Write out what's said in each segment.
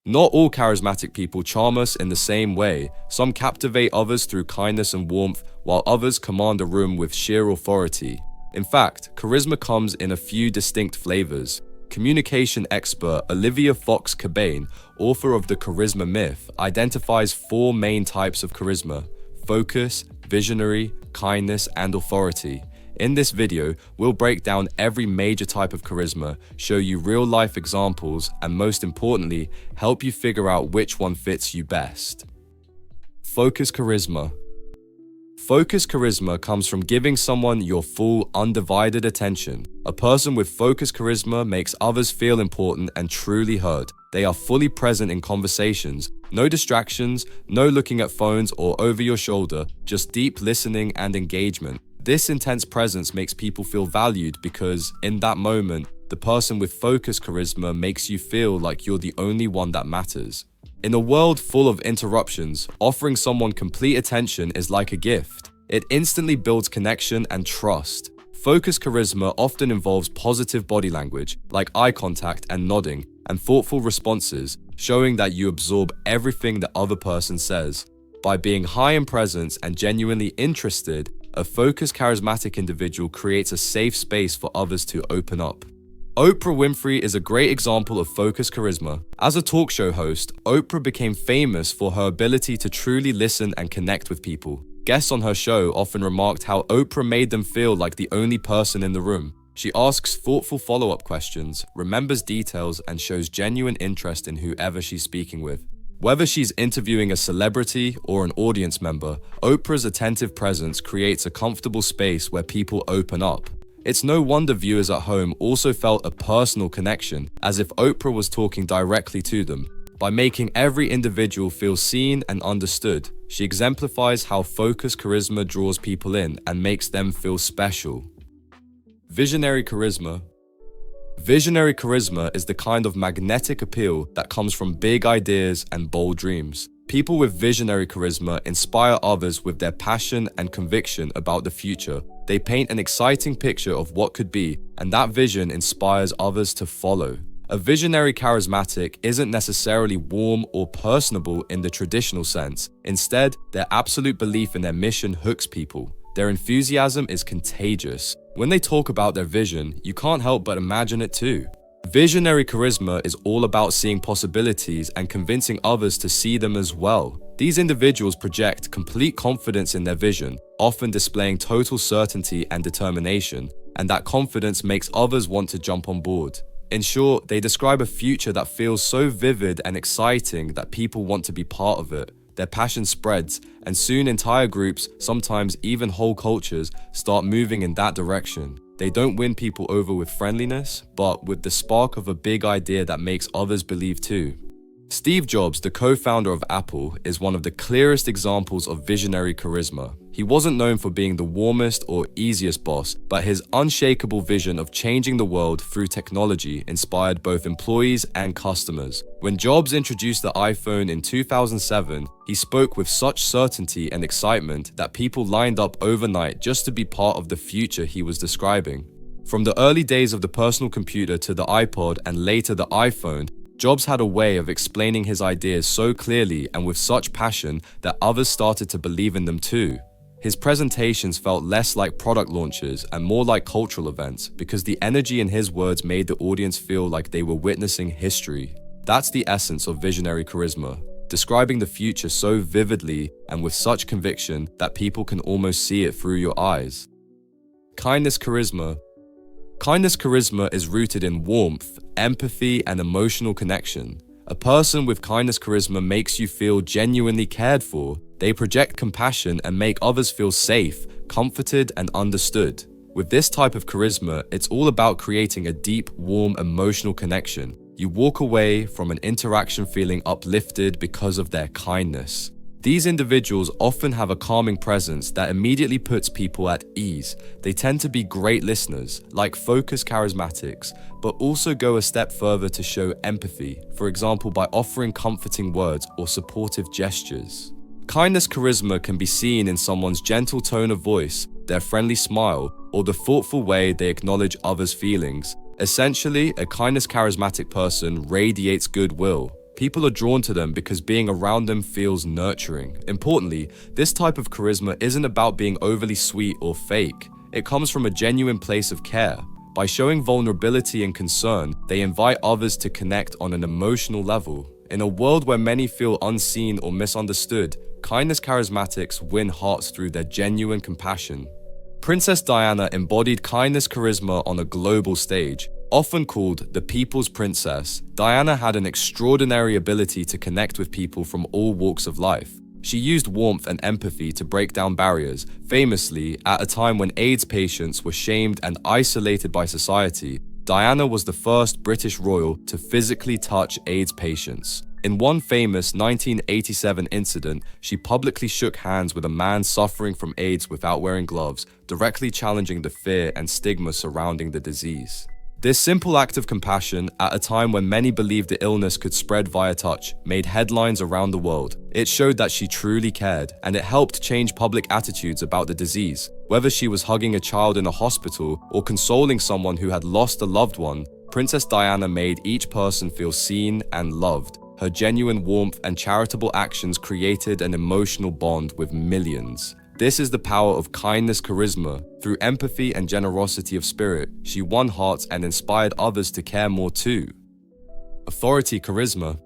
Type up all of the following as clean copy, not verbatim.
Not all charismatic people charm us in the same way. Some captivate others through kindness and warmth, while others command a room with sheer authority. In fact, charisma comes in a few distinct flavors. Communication expert Olivia Fox Cabane, author of The Charisma Myth, identifies 4 main types of charisma: focus, visionary, kindness, and authority. In this video, we'll break down every major type of charisma, show you real-life examples, and most importantly, help you figure out which one fits you best. Focus charisma. Focus charisma comes from giving someone your full, undivided attention. A person with focus charisma makes others feel important and truly heard. They are fully present in conversations. No distractions, no looking at phones or over your shoulder, just deep listening and engagement. This intense presence makes people feel valued because, in that moment, the person with focus charisma makes you feel like you're the only one that matters. In a world full of interruptions, offering someone complete attention is like a gift. It instantly builds connection and trust. Focus charisma often involves positive body language, like eye contact and nodding, and thoughtful responses, showing that you absorb everything the other person says. By being high in presence and genuinely interested, a focused, charismatic individual creates a safe space for others to open up. Oprah Winfrey is a great example of focused charisma. As a talk show host, Oprah became famous for her ability to truly listen and connect with people. Guests on her show often remarked how Oprah made them feel like the only person in the room. She asks thoughtful follow-up questions, remembers details, and shows genuine interest in whoever she's speaking with. Whether she's interviewing a celebrity or an audience member, Oprah's attentive presence creates a comfortable space where people open up. It's no wonder viewers at home also felt a personal connection, as if Oprah was talking directly to them. By making every individual feel seen and understood, she exemplifies how focused charisma draws people in and makes them feel special. Visionary charisma. Visionary charisma is the kind of magnetic appeal that comes from big ideas and bold dreams. People with visionary charisma inspire others with their passion and conviction about the future. They paint an exciting picture of what could be, and that vision inspires others to follow. A visionary charismatic isn't necessarily warm or personable in the traditional sense. Instead, their absolute belief in their mission hooks people. Their enthusiasm is contagious. When they talk about their vision, you can't help but imagine it too. Visionary charisma is all about seeing possibilities and convincing others to see them as well. These individuals project complete confidence in their vision, often displaying total certainty and determination, and that confidence makes others want to jump on board. In short, they describe a future that feels so vivid and exciting that people want to be part of it. Their passion spreads, and soon entire groups, sometimes even whole cultures, start moving in that direction. They don't win people over with friendliness, but with the spark of a big idea that makes others believe too. Steve Jobs, the co-founder of Apple, is one of the clearest examples of visionary charisma. He wasn't known for being the warmest or easiest boss, but his unshakable vision of changing the world through technology inspired both employees and customers. When Jobs introduced the iPhone in 2007, he spoke with such certainty and excitement that people lined up overnight just to be part of the future he was describing. From the early days of the personal computer to the iPod and later the iPhone, Jobs had a way of explaining his ideas so clearly and with such passion that others started to believe in them too. His presentations felt less like product launches and more like cultural events because the energy in his words made the audience feel like they were witnessing history. That's the essence of visionary charisma, describing the future so vividly and with such conviction that people can almost see it through your eyes. Kindness charisma. Kindness charisma is rooted in warmth, empathy, and emotional connection. A person with kindness charisma makes you feel genuinely cared for. They project compassion and make others feel safe, comforted, and understood. With this type of charisma, it's all about creating a deep, warm, emotional connection. You walk away from an interaction feeling uplifted because of their kindness. These individuals often have a calming presence that immediately puts people at ease. They tend to be great listeners, like focused charismatics, but also go a step further to show empathy, for example by offering comforting words or supportive gestures. Kindness charisma can be seen in someone's gentle tone of voice, their friendly smile, or the thoughtful way they acknowledge others' feelings. Essentially, a kindness charismatic person radiates goodwill. People are drawn to them because being around them feels nurturing. Importantly, this type of charisma isn't about being overly sweet or fake. It comes from a genuine place of care. By showing vulnerability and concern, they invite others to connect on an emotional level. In a world where many feel unseen or misunderstood, kindness charismatics win hearts through their genuine compassion. Princess Diana embodied kindness charisma on a global stage. Often called the People's Princess, Diana had an extraordinary ability to connect with people from all walks of life. She used warmth and empathy to break down barriers. Famously, at a time when AIDS patients were shamed and isolated by society, Diana was the first British royal to physically touch AIDS patients. In one famous 1987 incident, she publicly shook hands with a man suffering from AIDS without wearing gloves, directly challenging the fear and stigma surrounding the disease. This simple act of compassion, at a time when many believed the illness could spread via touch, made headlines around the world. It showed that she truly cared, and it helped change public attitudes about the disease. Whether she was hugging a child in a hospital or consoling someone who had lost a loved one, Princess Diana made each person feel seen and loved. Her genuine warmth and charitable actions created an emotional bond with millions. This is the power of kindness charisma. Through empathy and generosity of spirit, she won hearts and inspired others to care more too. Authority charisma.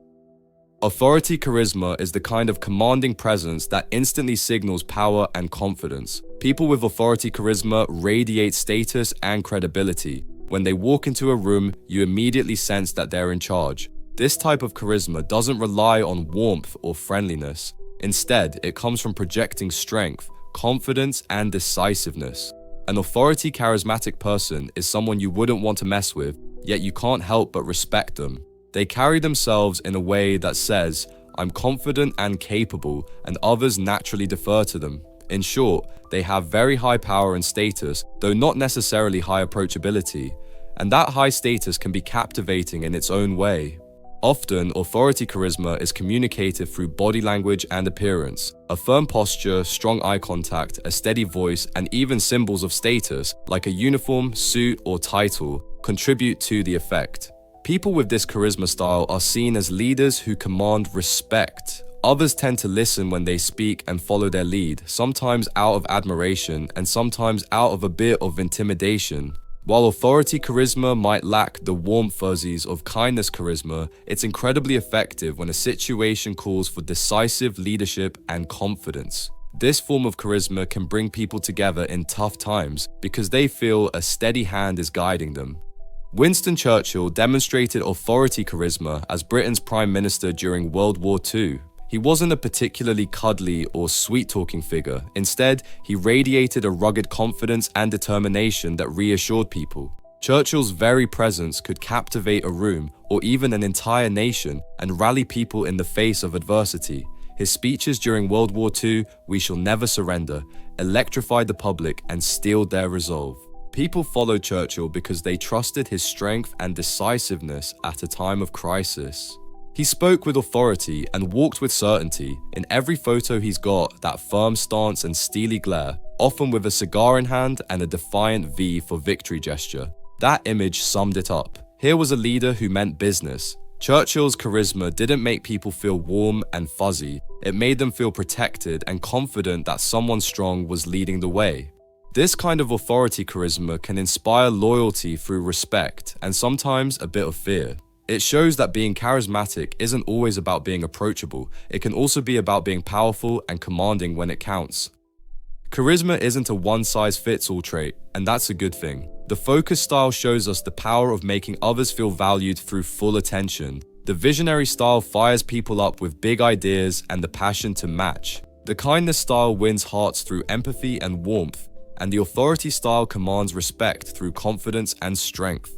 Authority charisma is the kind of commanding presence that instantly signals power and confidence. People with authority charisma radiate status and credibility. When they walk into a room, you immediately sense that they're in charge. This type of charisma doesn't rely on warmth or friendliness. Instead, it comes from projecting strength, confidence, and decisiveness. An authority charismatic person is someone you wouldn't want to mess with, yet you can't help but respect them. They carry themselves in a way that says, "I'm confident and capable," and others naturally defer to them. In short, they have very high power and status, though not necessarily high approachability. And that high status can be captivating in its own way. Often, authority charisma is communicated through body language and appearance. A firm posture, strong eye contact, a steady voice, and even symbols of status, like a uniform, suit, or title, contribute to the effect. People with this charisma style are seen as leaders who command respect. Others tend to listen when they speak and follow their lead, sometimes out of admiration and sometimes out of a bit of intimidation. While authority charisma might lack the warm fuzzies of kindness charisma, it's incredibly effective when a situation calls for decisive leadership and confidence. This form of charisma can bring people together in tough times because they feel a steady hand is guiding them. Winston Churchill demonstrated authority charisma as Britain's Prime Minister during World War II. He wasn't a particularly cuddly or sweet-talking figure. Instead, he radiated a rugged confidence and determination that reassured people. Churchill's very presence could captivate a room or even an entire nation and rally people in the face of adversity. His speeches during World War II, "We shall never surrender," electrified the public and steeled their resolve. People followed Churchill because they trusted his strength and decisiveness at a time of crisis. He spoke with authority and walked with certainty. In every photo he's got that firm stance and steely glare, often with a cigar in hand and a defiant V for victory gesture. That image summed it up. Here was a leader who meant business. Churchill's charisma didn't make people feel warm and fuzzy. It made them feel protected and confident that someone strong was leading the way. This kind of authority charisma can inspire loyalty through respect and sometimes a bit of fear. It shows that being charismatic isn't always about being approachable. It can also be about being powerful and commanding when it counts. Charisma isn't a one-size-fits-all trait, and that's a good thing. The focus style shows us the power of making others feel valued through full attention. The visionary style fires people up with big ideas and the passion to match. The kindness style wins hearts through empathy and warmth, and the authority style commands respect through confidence and strength.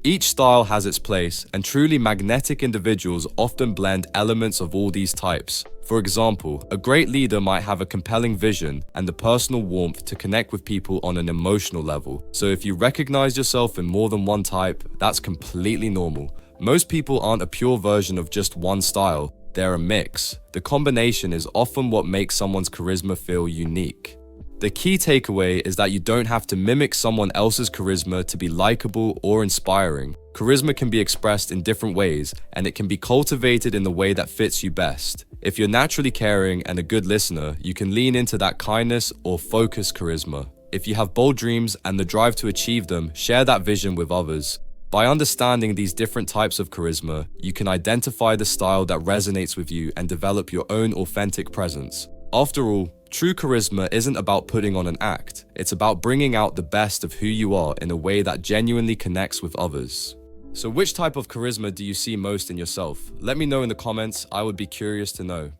Each style has its place, and truly magnetic individuals often blend elements of all these types. For example, a great leader might have a compelling vision and the personal warmth to connect with people on an emotional level. So if you recognize yourself in more than one type, that's completely normal. Most people aren't a pure version of just one style, they're a mix. The combination is often what makes someone's charisma feel unique. The key takeaway is that you don't have to mimic someone else's charisma to be likable or inspiring. Charisma can be expressed in different ways, and it can be cultivated in the way that fits you best. If you're naturally caring and a good listener, you can lean into that kindness or focused charisma. If you have bold dreams and the drive to achieve them, share that vision with others. By understanding these different types of charisma, you can identify the style that resonates with you and develop your own authentic presence. After all, true charisma isn't about putting on an act. It's about bringing out the best of who you are in a way that genuinely connects with others. So which type of charisma do you see most in yourself? Let me know in the comments. I would be curious to know.